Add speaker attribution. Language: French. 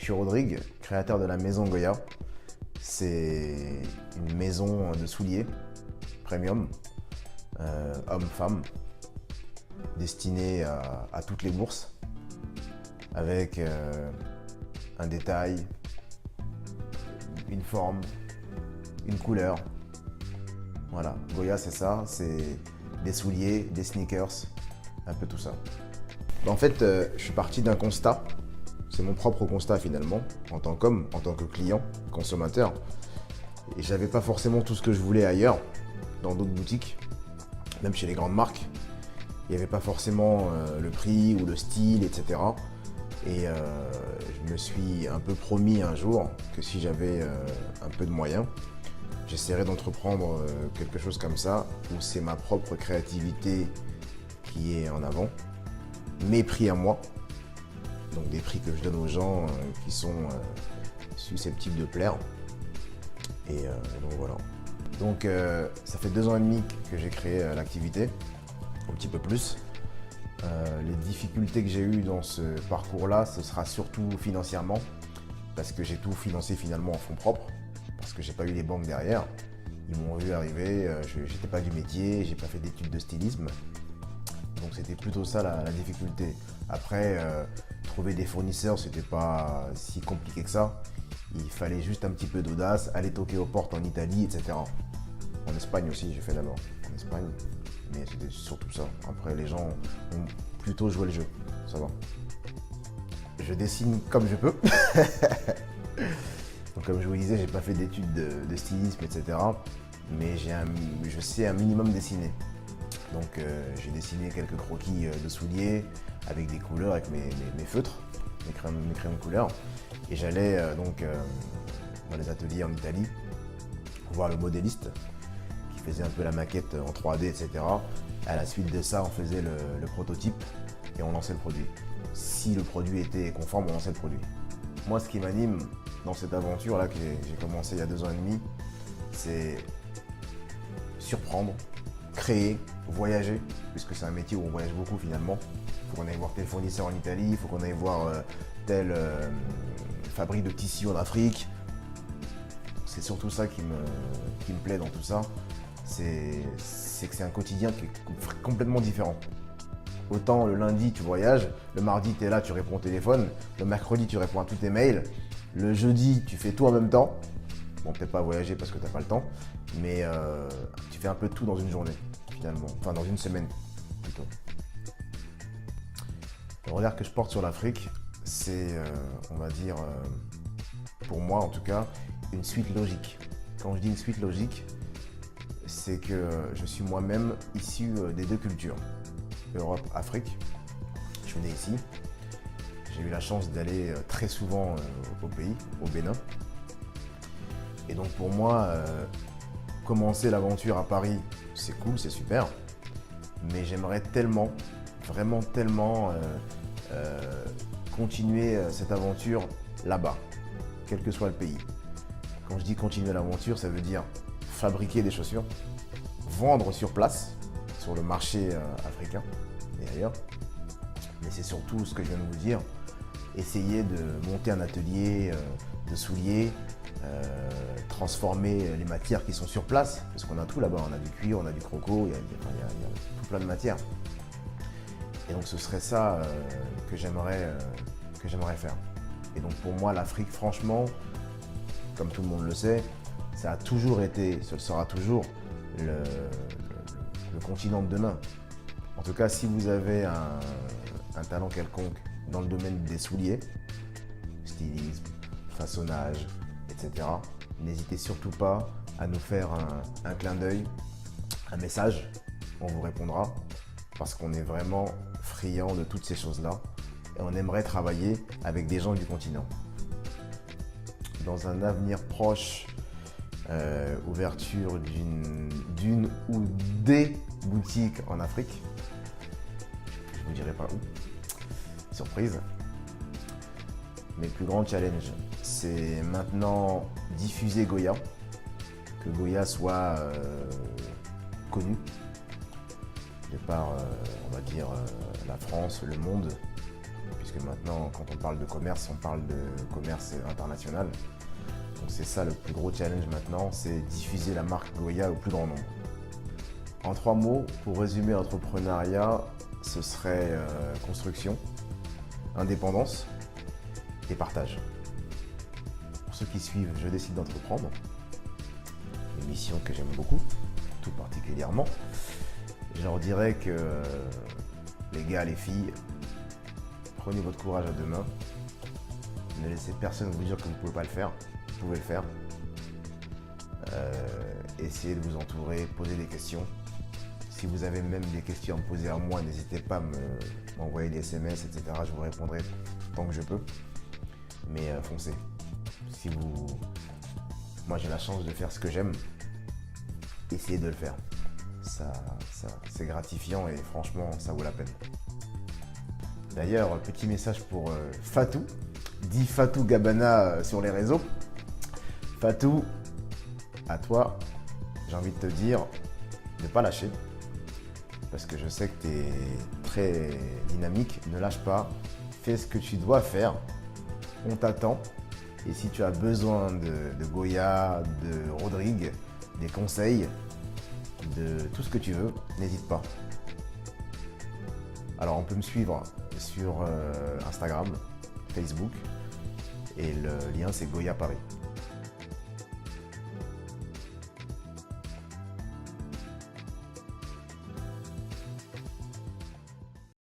Speaker 1: suis Rodrigue, créateur de la maison Goya. C'est une maison de souliers premium, homme-femme, destinée à toutes les bourses, avec un détail, une forme, une couleur. Voilà, Goya c'est ça, c'est des souliers, des sneakers, un peu tout ça. En fait, je suis parti d'un constat, c'est mon propre constat finalement, en tant qu'homme, en tant que client, consommateur. Et j'avais pas forcément tout ce que je voulais ailleurs, dans d'autres boutiques, même chez les grandes marques. Il n'y avait pas forcément le prix ou le style, etc. Et je me suis un peu promis un jour que si j'avais un peu de moyens, j'essaierais d'entreprendre quelque chose comme ça, où c'est ma propre créativité qui est en avant, mes prix à moi, donc des prix que je donne aux gens qui sont susceptibles de plaire. Et donc voilà. Donc ça fait 2 ans et demi que j'ai créé l'activité, un petit peu plus. Les difficultés que j'ai eues dans ce parcours-là, ce sera surtout financièrement, parce que j'ai tout financé finalement en fonds propres, parce que j'ai pas eu les banques derrière. Ils m'ont vu arriver, j'étais pas du métier, j'ai pas fait d'études de stylisme. Donc c'était plutôt ça la difficulté. Après, trouver des fournisseurs, c'était pas si compliqué que ça. Il fallait juste un petit peu d'audace, aller toquer aux portes en Italie, etc. En Espagne aussi, j'ai fait d'abord. En Espagne, mais c'était surtout ça. Après, les gens ont plutôt joué le jeu, ça va. Je dessine comme je peux. Donc, comme je vous disais, j'ai pas fait d'études de stylisme, etc. Mais je sais un minimum dessiner. Donc j'ai dessiné quelques croquis de souliers avec des couleurs, avec mes feutres, mes crayons de couleur. Et j'allais dans les ateliers en Italie voir le modéliste qui faisait un peu la maquette en 3D, etc. À la suite de ça, on faisait le prototype et on lançait le produit. Si le produit était conforme, on lançait le produit. Moi, ce qui m'anime dans cette aventure-là que j'ai commencé il y a 2 ans et demi, c'est surprendre, créer, voyager, puisque c'est un métier où on voyage beaucoup finalement. Il faut qu'on aille voir tel fournisseur en Italie, il faut qu'on aille voir telle fabrique de tissus en Afrique. C'est surtout ça qui me plaît dans tout ça. C'est que c'est un quotidien qui est complètement différent. Autant le lundi tu voyages, le mardi tu es là, tu réponds au téléphone, le mercredi tu réponds à tous tes mails, le jeudi tu fais tout en même temps. Bon, peut-être pas voyager parce que tu n'as pas le temps, mais tu fais un peu tout dans une journée finalement, enfin dans une semaine plutôt. Le regard que je porte sur l'Afrique, c'est, on va dire, pour moi en tout cas, une suite logique. Quand je dis une suite logique, c'est que je suis moi-même issu des 2 cultures, Europe, Afrique. Je suis né ici. J'ai eu la chance d'aller très souvent au pays, au Bénin. Et donc pour moi, commencer l'aventure à Paris, c'est cool, c'est super. Mais j'aimerais tellement, vraiment tellement continuer cette aventure là-bas, quel que soit le pays. Quand je dis continuer l'aventure, ça veut dire fabriquer des chaussures, vendre sur place, sur le marché africain et ailleurs. Mais c'est surtout ce que je viens de vous dire, essayer de monter un atelier de souliers, transformer les matières qui sont sur place, parce qu'on a tout là-bas, on a du cuir, on a du croco, il y a tout plein de matières. Et donc ce serait ça que j'aimerais faire. Et donc pour moi l'Afrique, franchement, comme tout le monde le sait, ça a toujours été, ce sera toujours le continent de demain. En tout cas, si vous avez un talent quelconque dans le domaine des souliers, stylisme, façonnage, etc., n'hésitez surtout pas à nous faire un clin d'œil, un message, on vous répondra, parce qu'on est vraiment friand de toutes ces choses-là et on aimerait travailler avec des gens du continent. Dans un avenir proche, ouverture d'une ou des boutiques en Afrique, je ne vous dirai pas où, surprise. Mes plus grands challenges, c'est maintenant diffuser Goya, que Goya soit connu de par, on va dire, la France, le monde, puisque maintenant, quand on parle de commerce, on parle de commerce international. Donc c'est ça le plus gros challenge maintenant, c'est diffuser la marque Goya au plus grand nombre. En 3 mots, pour résumer l'entrepreneuriat, ce serait construction, indépendance et partage. Pour ceux qui suivent Je décide d'entreprendre, une mission que j'aime beaucoup, tout particulièrement, je leur dirais que les gars, les filles, prenez votre courage à deux mains, ne laissez personne vous dire que vous ne pouvez pas le faire, vous pouvez le faire. Essayez de vous entourer, posez des questions. Si vous avez même des questions à me poser à moi, n'hésitez pas à m'envoyer des SMS, etc. Je vous répondrai tant que je peux. Mais foncez. Moi j'ai la chance de faire ce que j'aime, essayez de le faire. Ça, c'est gratifiant et franchement, ça vaut la peine. D'ailleurs, petit message pour Fatou, dit Fatou Gabana sur les réseaux. Fatou, à toi, j'ai envie de te dire de ne pas lâcher. Parce que je sais que tu es très dynamique, ne lâche pas, fais ce que tu dois faire, on t'attend. Et si tu as besoin de Goya, de Rodrigue, des conseils, de tout ce que tu veux, n'hésite pas. Alors on peut me suivre sur Instagram, Facebook, et le lien c'est Goya Paris.